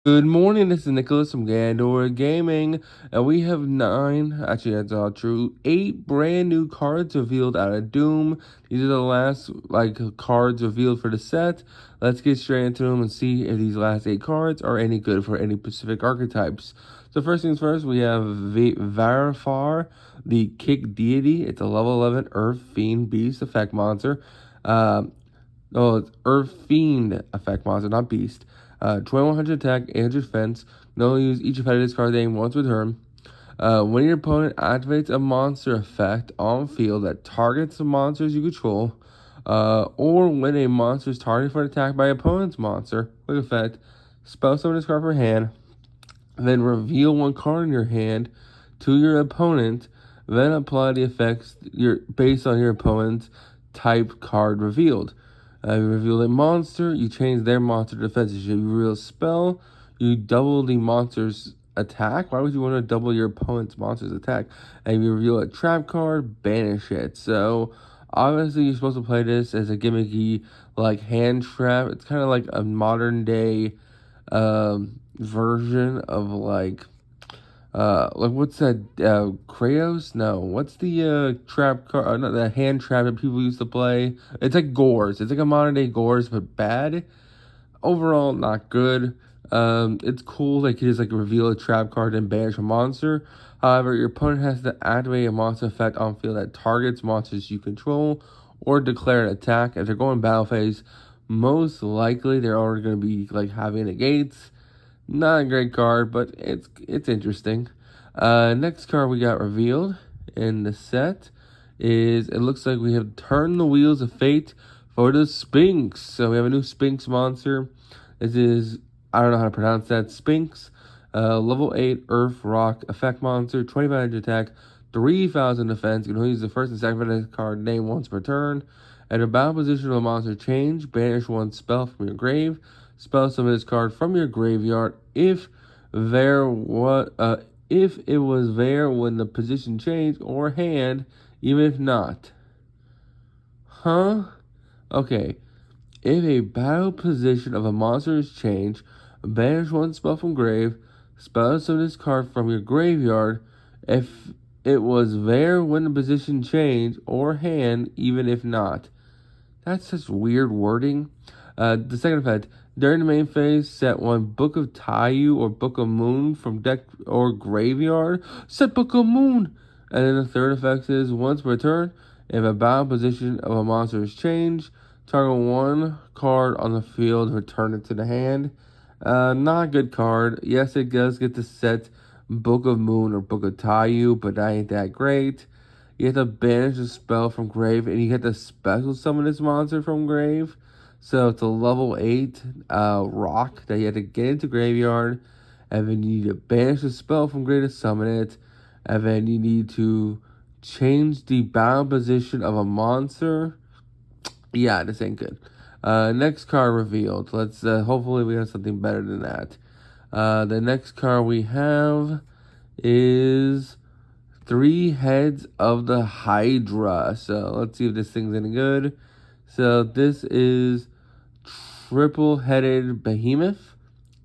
Good morning, this is Nicholas from Gandor Gaming, and we have that's all true, 8 brand new cards revealed out of Doom. These are the last, cards revealed for the set. Let's get straight into them and see if these last 8 cards are any good for any specific archetypes. So first things first, we have Varifar, the Kick Deity. It's a level 11 Earth Fiend Beast effect monster. It's Earth Fiend effect monster, not Beast. 2100 attack, 800 defense. You can only use each effect of this card's name once per turn. When your opponent activates a monster effect on field that targets the monsters you control, or when a monster is targeted for an attack by opponent's monster, quick effect, spell summon this card from hand, then reveal one card in your hand to your opponent, then apply the effects based on your opponent's type card revealed. You reveal a monster, you change their monster defenses. You reveal a spell, you double the monster's attack. Why would you want to double your opponent's monster's attack? And you reveal a trap card, banish it. So, obviously, you're supposed to play this as a gimmicky, hand trap. It's kind of like a modern day version of, what's that, Kratos? No, what's the, trap card, not the hand trap that people used to play? It's like Gores. It's like a modern day Gores, but bad. Overall, not good. It's cool, you just, reveal a trap card and banish a monster. However, your opponent has to activate a monster effect on field that targets monsters you control, or declare an attack. If they're going battle phase, most likely they're already going to be, having negates. Not a great card, but it's interesting. Next card we got revealed in the set is, it looks like we have turned the wheels of fate for the Sphinx. So we have a new Sphinx monster. This is, I don't know how to pronounce that, Sphinx. Level 8 Earth Rock effect monster, 2500 attack, 3000 defense. You can only use the first and second effect card name once per turn. At a battle position of a monster change, banish one spell from your grave. Spell summon this card from your graveyard if it was there when the position changed, or hand, even if not. Huh? Okay. If a battle position of a monster is changed, banish one spell from grave. Spell summon this card from your graveyard if it was there when the position changed, or hand, even if not. That's just weird wording. The second effect, during the main phase, set one Book of Taiyu or Book of Moon from deck or graveyard. Set Book of Moon! And then the third effect is, once per turn, if a battle position of a monster is changed, target one card on the field, return it to the hand. Not a good card. Yes, it does get to set Book of Moon or Book of Taiyu, but that ain't that great. You have to banish a spell from grave, and you have to special summon this monster from grave. So it's a level 8 rock that you have to get into graveyard, and then you need to banish a spell from grave to summon it, and then you need to change the battle position of a monster. Yeah, this ain't good. Next card revealed. Let's hopefully we have something better than that. The next card we have is 3 heads of the Hydra. So let's see if this thing's any good. So this is triple-headed behemoth,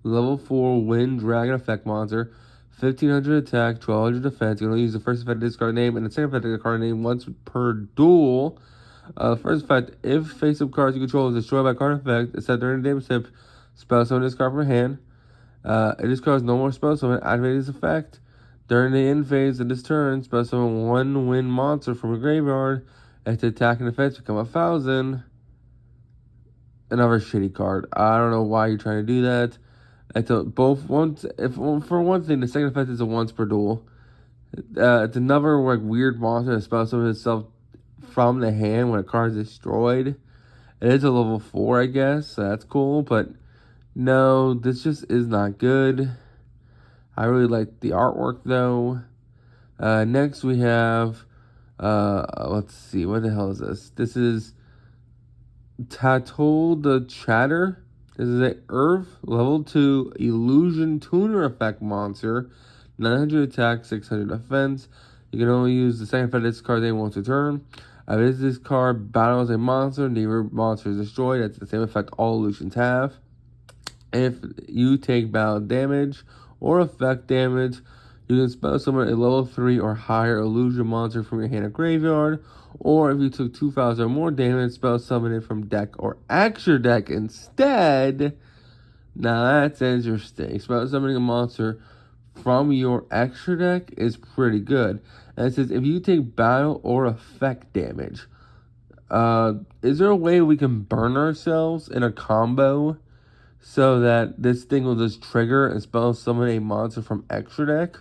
level 4 wind dragon effect monster, 1500 attack, 1200 defense. You can only use the first effect of this card name and the second effect of the card name once per duel. First effect, if face-up cards you control is destroyed by card effect, except during the damage step, spell summon this card from hand. If this card has no more spell summon, activate this effect. During the end phase of this turn, spell summon one wind monster from your graveyard. If the attack and defense become 1000. Another shitty card. I don't know why you're trying to do that. For one thing, the second effect is a once per duel. It's another weird monster that spell summons itself from the hand when a card is destroyed. It is a level 4, I guess. So that's cool, but no, this just is not good. I really like the artwork though. Next we have, let's see, what the hell is this? This is Tatol the Chatter. This is an Earth level 2 Illusion Tuner effect monster. 900 attack, 600 defense. You can only use the second effect of this card name once a turn. If this card battles a monster, the monster is destroyed. That's the same effect all illusions have. If you take battle damage or effect damage, you can spell summon a level 3 or higher illusion monster from your hand or graveyard. Or if you took 2,000 or more damage, spell summon it from deck or extra deck instead. Now that's interesting. Spell summoning a monster from your extra deck is pretty good. And it says if you take battle or effect damage, is there a way we can burn ourselves in a combo so that this thing will just trigger and spell summon a monster from extra deck?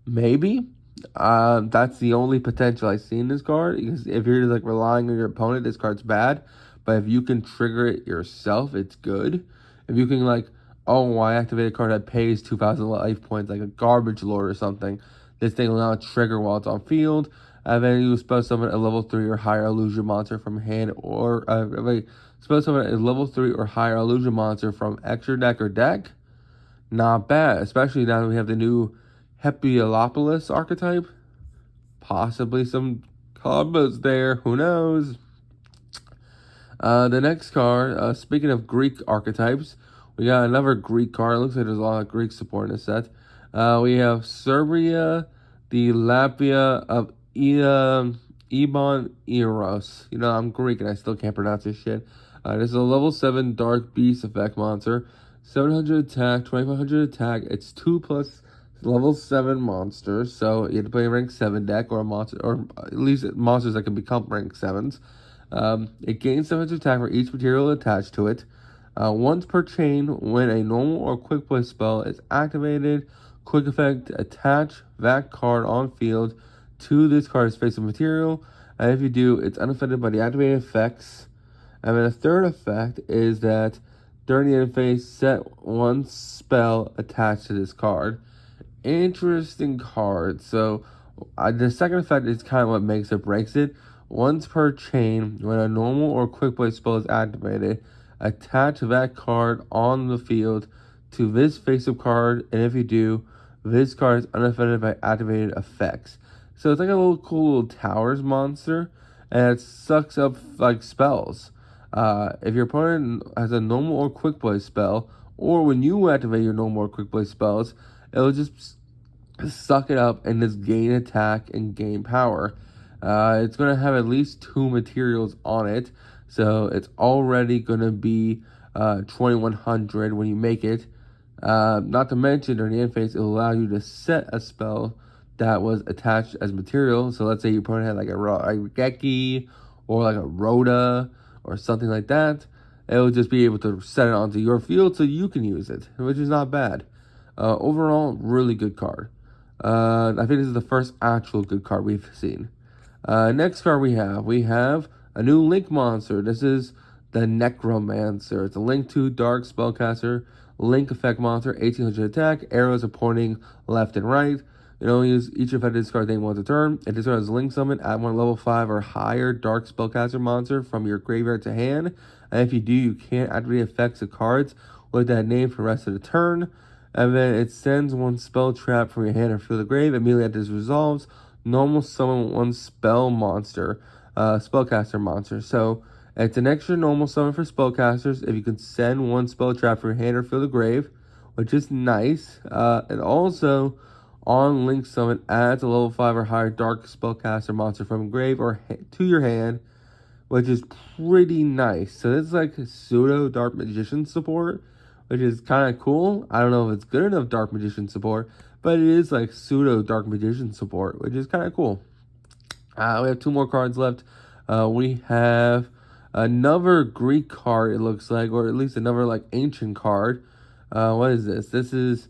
Maybe. That's the only potential I see in this card. Because if you're like relying on your opponent, this card's bad. But if you can trigger it yourself, it's good. If you can like, oh, I activate a card that pays 2,000 life points, like a garbage lord or something. This thing will now trigger while it's on field. And then you spell summon a level 3 or higher illusion monster from hand or spell summon a level 3 or higher illusion monster from extra deck or deck. Not bad, especially now that we have the new Hepialopolis archetype. Possibly some combos there, who knows? The next card, speaking of Greek archetypes, we got another Greek card. It looks like there's a lot of Greek support in this set. We have Serbia, the Latvia of Ebon Eros. You know, I'm Greek and I still can't pronounce this shit. This is a level 7 Dark Beast effect monster. 700 attack, 2500 attack. It's 2+ level 7 monsters. So you have to play a rank 7 deck or a monster, or at least monsters that can become rank 7s. It gains 700 attack for each material attached to it. Once per chain, when a normal or quick play spell is activated, quick effect, attach that card on field to this card's face of material. And if you do, it's unaffected by the activated effects. And then the third effect is that during the end phase, set one spell attached to this card. Interesting card. So the second effect is kind of what makes or breaks it. Once per chain, when a normal or quick play spell is activated, attach that card on the field to this face-up card, and if you do, this card is unaffected by activated effects. So it's like a little cool little towers monster, and it sucks up like spells. If your opponent has a normal or quick play spell, or when you activate your normal or quick play spells, it'll just suck it up and just gain attack and gain power. It's going to have at least 2 materials on it, so it's already going to be 2100 when you make it. Not to mention, during the end phase, it'll allow you to set a spell that was attached as material. So let's say your opponent had like a Geki or like a Rhoda or something like that. It'll just be able to set it onto your field so you can use it, which is not bad. Overall, really good card. I think this is the first actual good card we've seen. Next card we have a new Link monster. This is the Necromancer. It's a Link 2 Dark Spellcaster, Link effect monster, 1800 attack, arrows are pointing left and right. You only use each affected card name once a turn. If this card has Link Summon, add one level 5 or higher Dark Spellcaster monster from your graveyard to hand. And if you do, you can't activate effects of cards with that name for the rest of the turn. And then it sends one spell trap from your hand or field of grave. Immediately after this resolves, normal summon one spell monster, spellcaster monster. So it's an extra normal summon for spellcasters if you can send one spell trap from your hand or field of grave, which is nice. And also, on Link Summon, adds a level 5 or higher Dark Spellcaster monster from grave or to your hand, which is pretty nice. So this is like pseudo Dark Magician support, which is kind of cool. I don't know if it's good enough Dark Magician support, but it is like pseudo Dark Magician support, which is kind of cool. We have 2 more cards left. We have another Greek card, it looks like, or at least another like ancient card. What is this? This is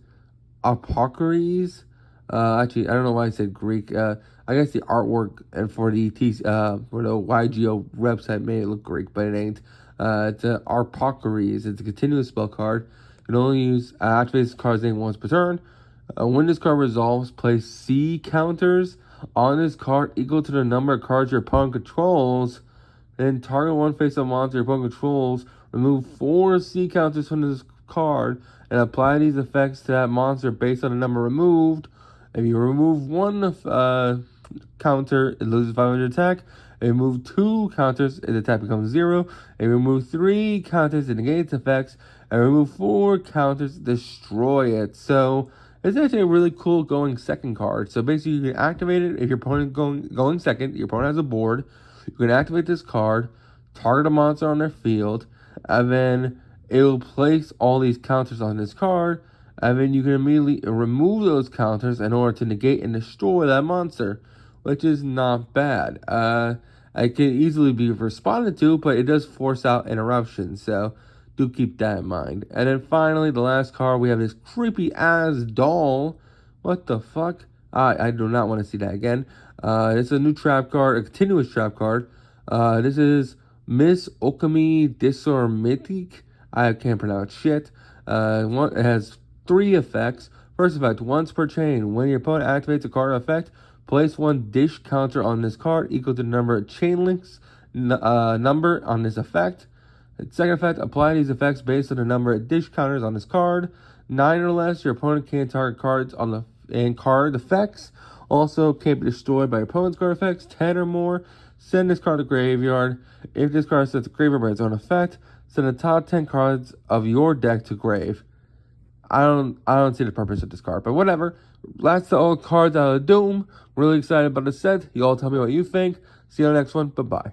Apocryphes. Actually, I don't know why I said Greek. I guess the artwork and for the YGO website made it look Greek, but it ain't. It's an Apocryphes. It's a continuous spell card. You can only use activate this card's name once per turn. When this card resolves, place C counters on this card equal to the number of cards your opponent controls. Then target one face-up monster your opponent controls. Remove 4 C counters from this card and apply these effects to that monster based on the number removed. If you remove one counter, it loses 500 attack. If you remove 2 counters, the attack becomes 0. If you remove 3 counters, it negates effects. And remove 4 counters, destroy it. So it's actually a really cool going second card. So basically, you can activate it if your opponent going second. Your opponent has a board. You can activate this card, target a monster on their field, and then it will place all these counters on this card. And then you can immediately remove those counters in order to negate and destroy that monster, which is not bad. It can easily be responded to, but it does force out interruptions. So do keep that in mind. And then finally, the last card, we have this creepy ass doll. What the fuck? I do not want to see that again. It's a new trap card, a continuous trap card. This is Miss Okami Disormitic. I can't pronounce shit. It has 3 effects. First effect, once per chain. When your opponent activates a card effect, place 1 dish counter on this card equal to the number of chain links number on this effect. Second effect, apply these effects based on the number of dish counters on this card. 9 or less, your opponent can't target cards on the card effects. Also, can't be destroyed by your opponent's card effects. 10 or more, send this card to graveyard. If this card sets to graveyard by its own effect, send the top 10 cards of your deck to grave. I don't see the purpose of this card, but whatever. That's all cards out of Doom. Really excited about the set. You all tell me what you think. See you on the next one. Bye-bye.